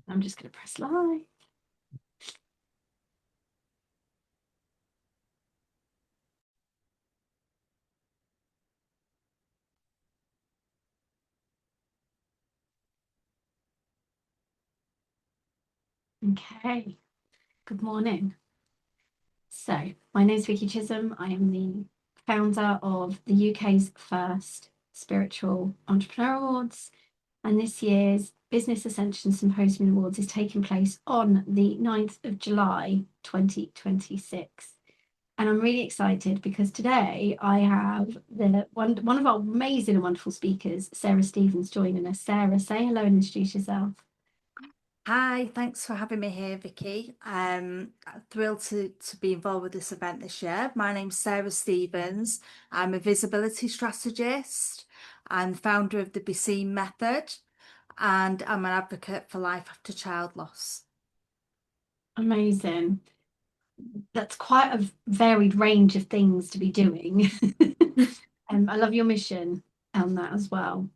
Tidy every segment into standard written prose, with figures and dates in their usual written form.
I'm just going to press live. Okay, good morning. So, my name is Vicky Chisholm. I am the founder of the UK's first spiritual entrepreneur awards, and this year's Business Ascension Symposium Awards is taking place on the 9th of July 2026. And I'm really excited because today I have one of our amazing and wonderful speakers, Sarah Stevens, joining us. Sarah, say hello and introduce yourself. Hi, thanks for having me here, Vicky. I'm thrilled to be involved with this event this year. My name's Sarah Stevens. I'm a visibility strategist. I'm founder of the Be Seen method, and I'm an advocate for life after child loss. Amazing. That's quite a varied range of things to be doing. I love your mission on that as well.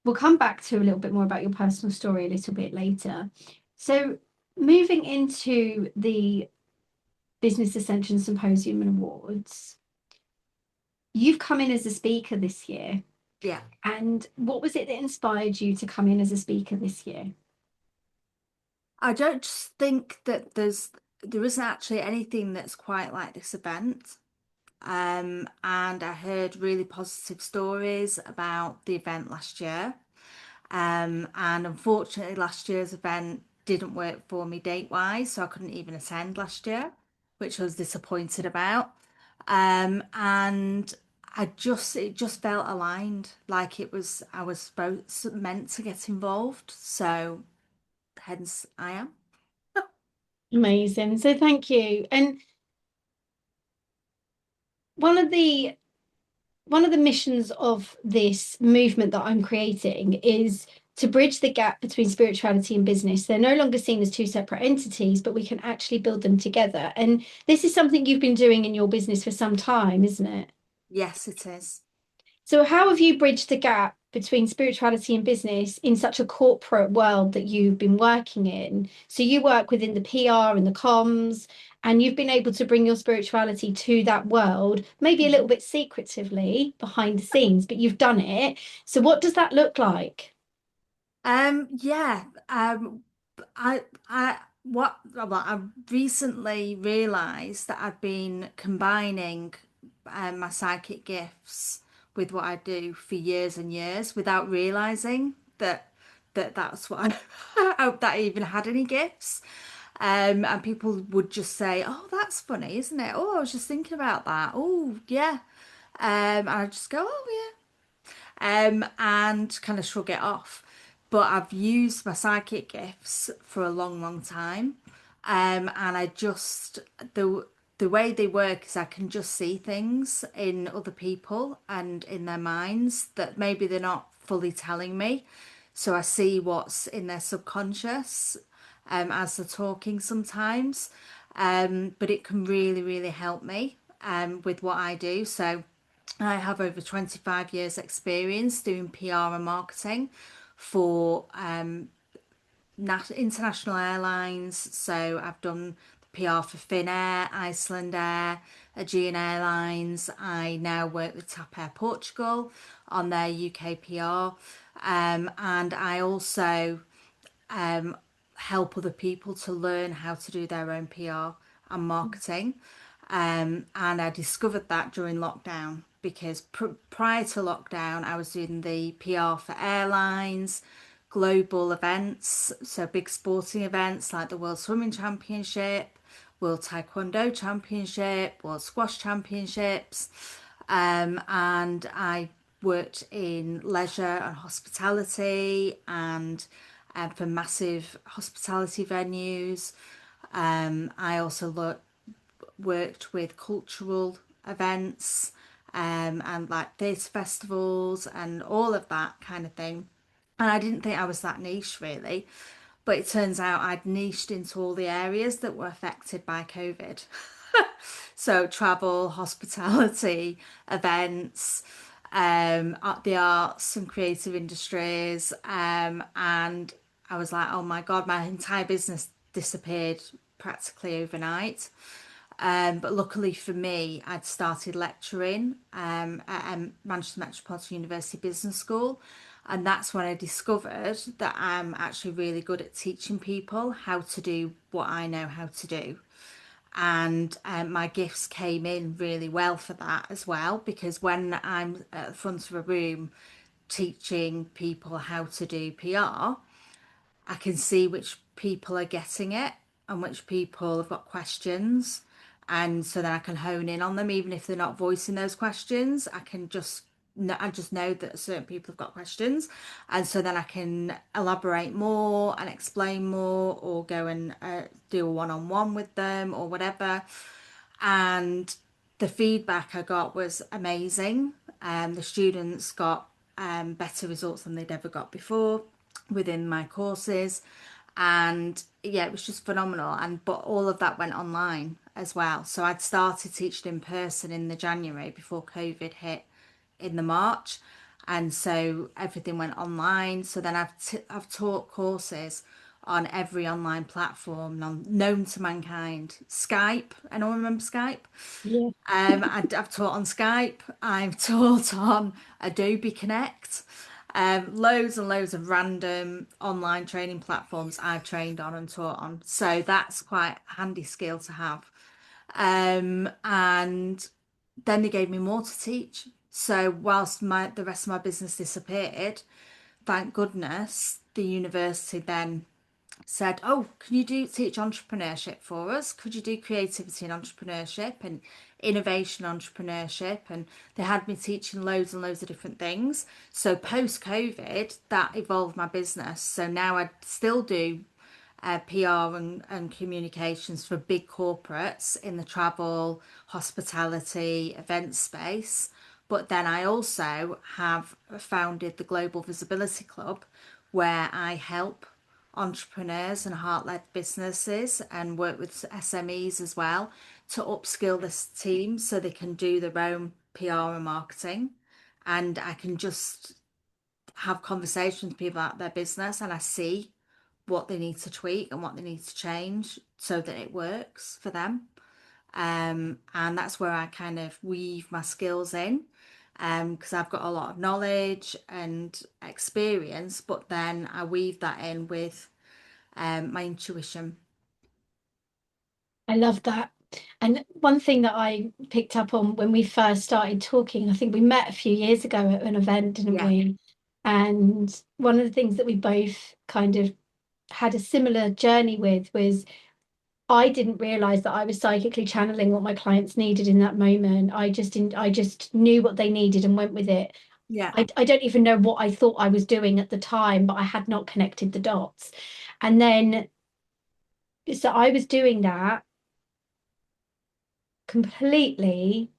We'll come back to a little bit more about your personal story a little bit later. So, moving into the Business Ascension Symposium and Awards, you've come in as a speaker this year. Yeah, And what was it that inspired you to come in as a speaker this year? I don't just think that there isn't actually anything that's quite like this event. And I heard really positive stories about the event last year. And unfortunately, last year's event didn't work for me date wise, so I couldn't even attend last year, which I was disappointed about. And it just felt aligned, like I was supposed meant to get involved, so hence I am. Amazing. So thank you. And one of the one of the missions of this movement that I'm creating is to bridge the gap between spirituality and business. They're no longer seen as two separate entities, but we can actually build them together. And this is something you've been doing in your business for some time, isn't it? Yes, it is. So, how have you bridged the gap between spirituality and business in such a corporate world that you've been working in? So, you work within the PR and the comms, and you've been able to bring your spirituality to that world, maybe a little Mhm. bit secretively behind the scenes, but you've done it. So, what does that look like? Yeah. I recently realised that I've been combining my psychic gifts with what I do for years and years without realising that's what that I even had any gifts. And people would just say, "Oh, that's funny, isn't it? Oh, I was just thinking about that. Oh, yeah." And I just go, "Oh, and kind of shrug it off. But I've used my psychic gifts for a long, long time. And I just the way they work is I can just see things in other people and in their minds that maybe they're not fully telling me. So I see what's in their subconscious as they're talking sometimes. But it can really, really help me with what I do. So I have over 25 years experience doing PR and marketing for international airlines. So I've done the PR for Finnair, Iceland Air, Aegean Airlines. I now work with TAP Air Portugal on their UK PR. And I also help other people to learn how to do their own PR and marketing. And I discovered that during lockdown because prior to lockdown, I was doing the PR for airlines, global events, so big sporting events like the World Swimming Championship, World Taekwondo Championship, World Squash Championships. And I worked in leisure and hospitality and for massive hospitality venues. I also worked with cultural events and like theatre festivals and all of that kind of thing. And I didn't think I was that niche really, but it turns out I'd niched into all the areas that were affected by COVID. So travel, hospitality, events, the arts and creative industries, and I was like, oh my God, my entire business disappeared practically overnight. But luckily for me, I'd started lecturing at Manchester Metropolitan University Business School. And that's when I discovered that I'm actually really good at teaching people how to do what I know how to do. And my gifts came in really well for that as well, because when I'm at the front of a room teaching people how to do PR, I can see which people are getting it and which people have got questions. And so then I can hone in on them, even if they're not voicing those questions. I just know that certain people have got questions. And so then I can elaborate more and explain more, or go and do a one-on-one with them or whatever. And the feedback I got was amazing. The students got better results than they'd ever got before within my courses, and yeah, it was just phenomenal. And but all of that went online as well. So I'd started teaching in person in the January before COVID hit in the March, and so everything went online. So then I've taught courses on every online platform known to mankind. Skype, anyone remember Skype? Yeah. I've taught on Skype. I've taught on Adobe Connect. Loads and loads of random online training platforms I've trained on and taught on. So that's quite a handy skill to have. And then they gave me more to teach. So whilst the rest of my business disappeared, thank goodness the university then said, "Oh, can you do teach entrepreneurship for us? Could you do creativity and entrepreneurship and innovation entrepreneurship?" And they had me teaching loads and loads of different things. So post COVID, that evolved my business. So now I still do PR and communications for big corporates in the travel, hospitality, event space. But then I also have founded the Global Visibility Club, where I help entrepreneurs and heart-led businesses and work with SMEs as well to upskill this team so they can do their own PR and marketing. And I can just have conversations with people about their business, and I see what they need to tweak and what they need to change so that it works for them. And that's where I kind of weave my skills in, because I've got a lot of knowledge and experience, but then I weave that in with my intuition. I love that. And one thing that I picked up on when we first started talking, I think we met a few years ago at an event, didn't Yeah, we? And one of the things that we both kind of had a similar journey with was I didn't realize that I was psychically channeling what my clients needed in that moment. I just knew what they needed and went with it. yeah, I don't even know what I thought I was doing at the time, but I had not connected the dots. And then so I was doing that completely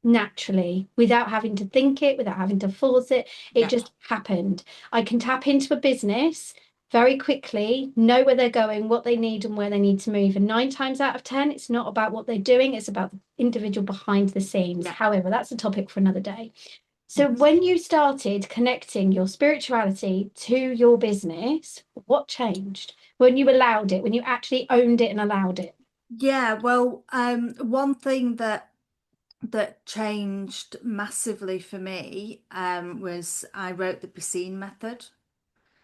naturally without having to think it, without having to force it. It yeah, just happened. I can tap into a business very quickly, know where they're going, what they need, and where they need to move. And 9 times out of 10, it's not about what they're doing, it's about the individual behind the scenes. yeah. However, that's a topic for another day. So, when you started connecting your spirituality to your business, what changed when you allowed it, when you actually owned it and allowed it? Yeah, well, one thing that changed massively for me was I wrote the Basine method.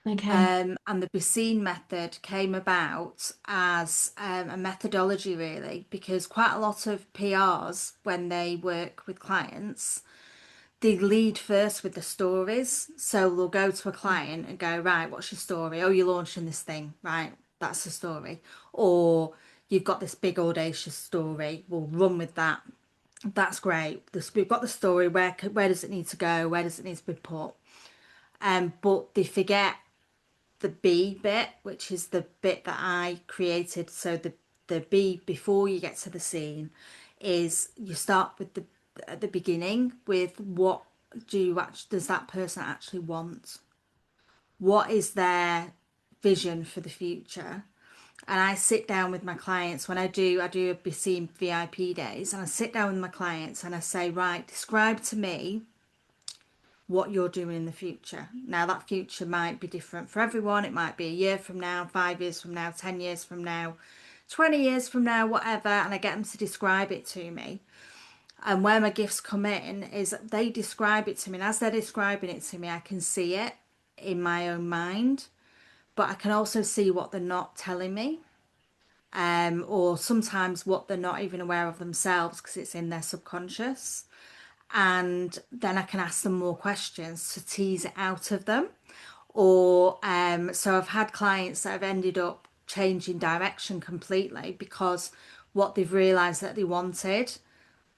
Okay. And the Basine method came about as a methodology, really, because quite a lot of PRs, when they work with clients, they lead first with the stories. So they'll go to a client and go, right, what's your story? Oh, you're launching this thing, right? That's the story. Or you've got this big audacious story. We'll run with that. That's great. We've got the story. Where does it need to go? Where does it need to be put? But they forget the B bit, which is the bit that I created. So the B before you get to the scene is you start with the at the beginning with what does that person actually want? What is their vision for the future? And I sit down with my clients when I do a BC VIP days, and I sit down with my clients and I say, right, describe to me what you're doing in the future. Now, that future might be different for everyone. It might be a year from now, 5 years from now, 10 years from now, 20 years from now, whatever. And I get them to describe it to me. And where my gifts come in is they describe it to me. And as they're describing it to me, I can see it in my own mind, but I can also see what they're not telling me. Or sometimes what they're not even aware of themselves because it's in their subconscious. And then I can ask them more questions to tease it out of them. Or so I've had clients that have ended up changing direction completely because what they've realized that they wanted,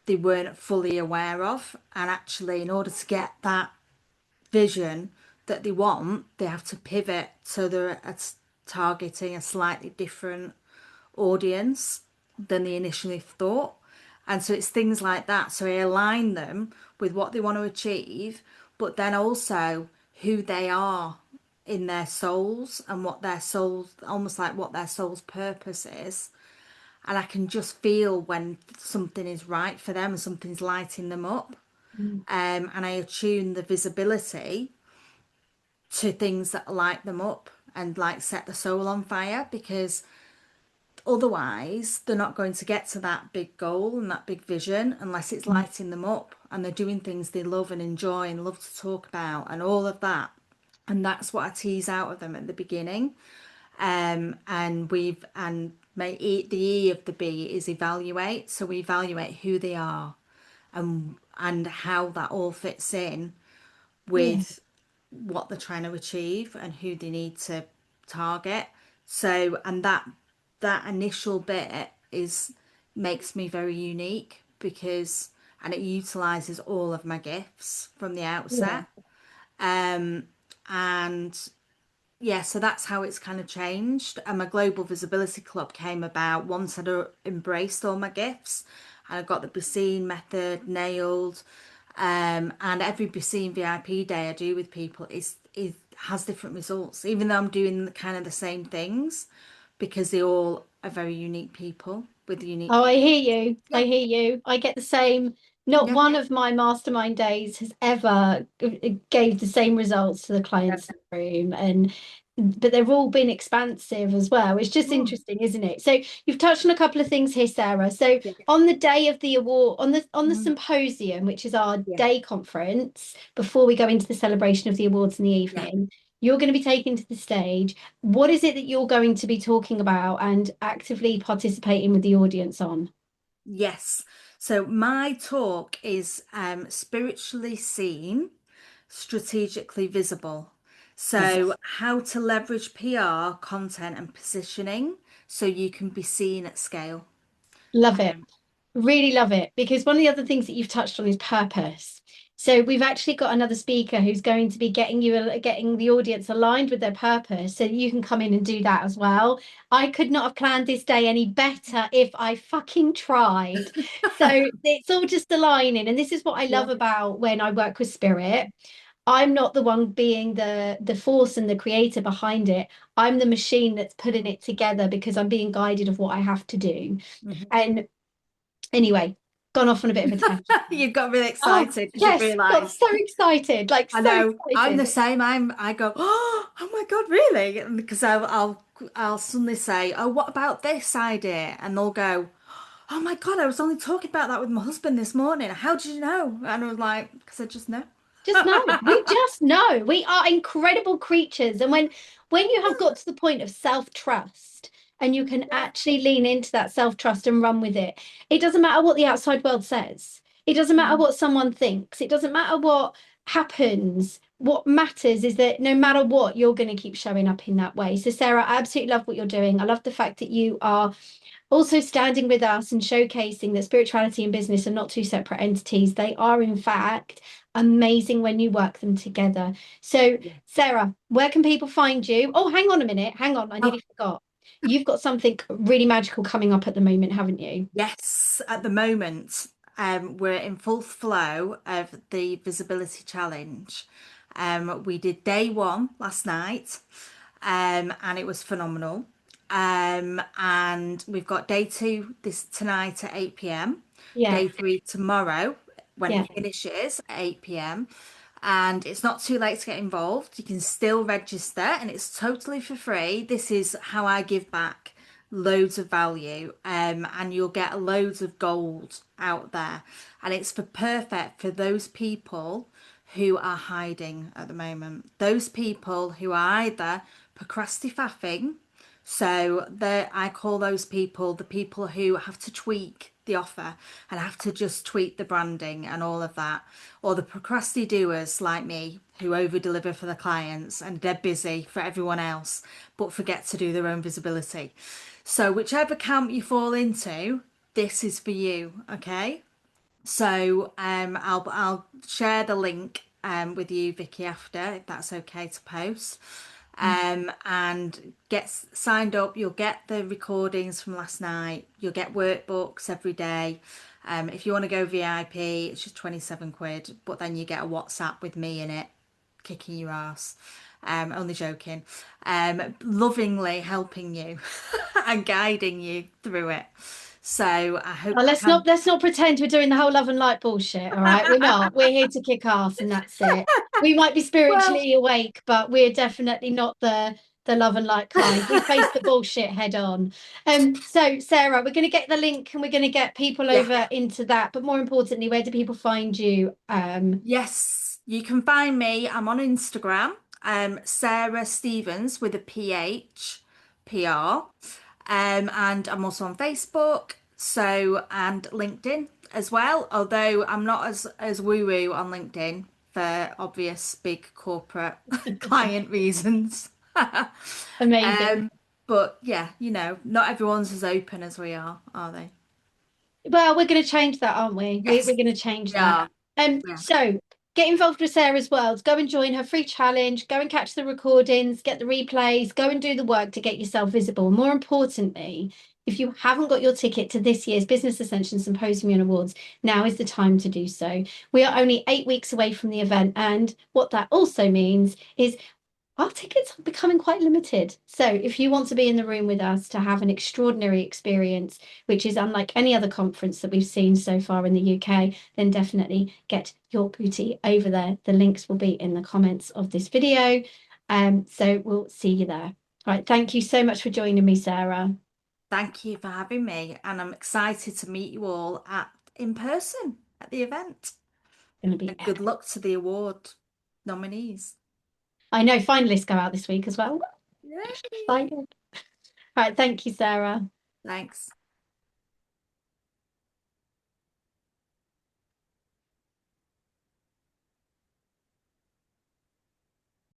they weren't fully aware of. And actually, in order to get that vision that they want, they have to pivot so they're targeting a slightly different audience than they initially thought. And so it's things like that. So I align them with what they want to achieve, but then also who they are in their souls and what their souls, almost like what their soul's purpose is. And I can just feel when something is right for them and something's lighting them up. Mm. And I attune the visibility to things that light them up and like set the soul on fire, because otherwise they're not going to get to that big goal and that big vision unless it's lighting them up and they're doing things they love and enjoy and love to talk about and all of that. And that's what I tease out of them at the beginning. And the E of the B is evaluate. So we evaluate who they are and how that all fits in Yeah. with what they're trying to achieve and who they need to target. So, and that initial bit is makes me very unique because and it utilizes all of my gifts from the Yeah. outset. And yeah, so that's how it's kind of changed. And my Global Visibility Club came about once I'd embraced all my gifts and I got the Basine method nailed. And every Basine VIP day I do with people is has different results, even though I'm doing the kind of the same things, because they all are very unique people with unique. Oh, I hear you. I Yeah, hear you. I get the same. Not yeah, one of my mastermind days has ever gave the same results to the yeah. clients in the room, and but they've all been expansive as well. It's just Mm, interesting, isn't it? So you've touched on a couple of things here, Sarah. So yeah, on the day of the award, on the mhm, symposium, which is our yeah, day conference before we go into the celebration of the awards in the yeah. evening, you're going to be taken to the stage. What is it that you're going to be talking about and actively participating with the audience on? Yes. So my talk is spiritually seen, strategically visible. So Yes. how to leverage PR, content, and positioning so you can be seen at scale. Love it. Um, Really love it. Because one of the other things that you've touched on is purpose. So we've actually got another speaker who's going to be getting the audience aligned with their purpose so that you can come in and do that as well. I could not have planned this day any better if I fucking tried. So it's all just aligning. And this is what I yeah. love about when I work with spirit. I'm not the one being the force and the creator behind it. I'm the machine that's putting it together because I'm being guided of what I have to do. Mhm. And anyway, gone off on a bit of a tangent. You got really Oh, excited because you've yes, got realised. so excited, like I so know I'm the excited. same. I go, oh my God, really? Because I'll suddenly say, oh, what about this idea? And they'll go, oh my God, I was only talking about that with my husband this morning. How did you know? And I was like, because I just know. Just know. We just know. We are incredible creatures. And when you have got to the point of self-trust and you can Yeah. actually lean into that self-trust and run with it doesn't matter what the outside world says. It doesn't matter Mm. what someone thinks. It doesn't matter what happens. What matters is that no matter what, you're going to keep showing up in that way. So, Sarah, I absolutely love what you're doing. I love the fact that you are also standing with us and showcasing that spirituality and business are not two separate entities. They are, in fact, amazing when you work them together. So, Yeah. Sarah, where can people find you? Oh, hang on a minute. Hang on. I Oh, nearly forgot. You've got something really magical coming up at the moment, haven't you? yes. At the moment, we're in full flow of the visibility challenge. We did day one last night, and it was phenomenal. And we've got day two this tonight at 8 p.m. Yeah. Day three tomorrow when Yeah. it finishes at 8 p.m. and it's not too late to get involved. You can still register and it's totally for free. This is how I give back loads of value, and you'll get loads of gold out there. And it's for perfect for those people who are hiding at the moment. Those people who are either procrastinating, so I call those people the people who have to tweak the offer and have to just tweak the branding and all of that, or the procrastinators like me who over deliver for the clients and they're busy for everyone else but forget to do their own visibility. So whichever camp you fall into, this is for you, okay? So I'll share the link with you, Vicky, after, if that's okay to post. And get signed up. You'll get the recordings from last night. You'll get workbooks every day. If you want to go VIP, it's just 27 quid, but then you get a WhatsApp with me in it, kicking your ass. Only joking. Lovingly helping you and guiding you through it. So I hope Oh, that can. let's not pretend we're doing the whole love and light bullshit. All right, we're not. We're here to kick ass, and that's it. We might be Well, spiritually awake, but we're definitely not the love and light kind. We face the bullshit head on. So Sarah, we're going to get the link and we're going to get people yeah. over into that. But more importantly, where do people find you? Yes, you can find me. I'm on Instagram. Sarah Stevens with a PH, PR. And I'm also on Facebook, so and LinkedIn as well. Although I'm not as woo-woo on LinkedIn for obvious big corporate client reasons. Amazing. Um, but yeah, not everyone's as open as we are they? Well, we're going to change that, aren't we? Yes, We're going to change we that. are. Yeah. So get involved with Sarah's World. Go and join her free challenge. Go and catch the recordings, get the replays, go and do the work to get yourself visible. More importantly, if you haven't got your ticket to this year's Business Ascension Symposium and Awards, now is the time to do so. We are only 8 weeks away from the event, and what that also means is our tickets are becoming quite limited. So if you want to be in the room with us to have an extraordinary experience, which is unlike any other conference that we've seen so far in the UK, then definitely get your booty over there. The links will be in the comments of this video. So we'll see you there. All right. Thank you so much for joining me, Sarah. Thank you for having me, and I'm excited to meet you all at in person at the event. It's going to be And good epic. luck to the award nominees. I know finalists go out this week as well. Yay! Excited. All right. Thank you, Sarah. Thanks.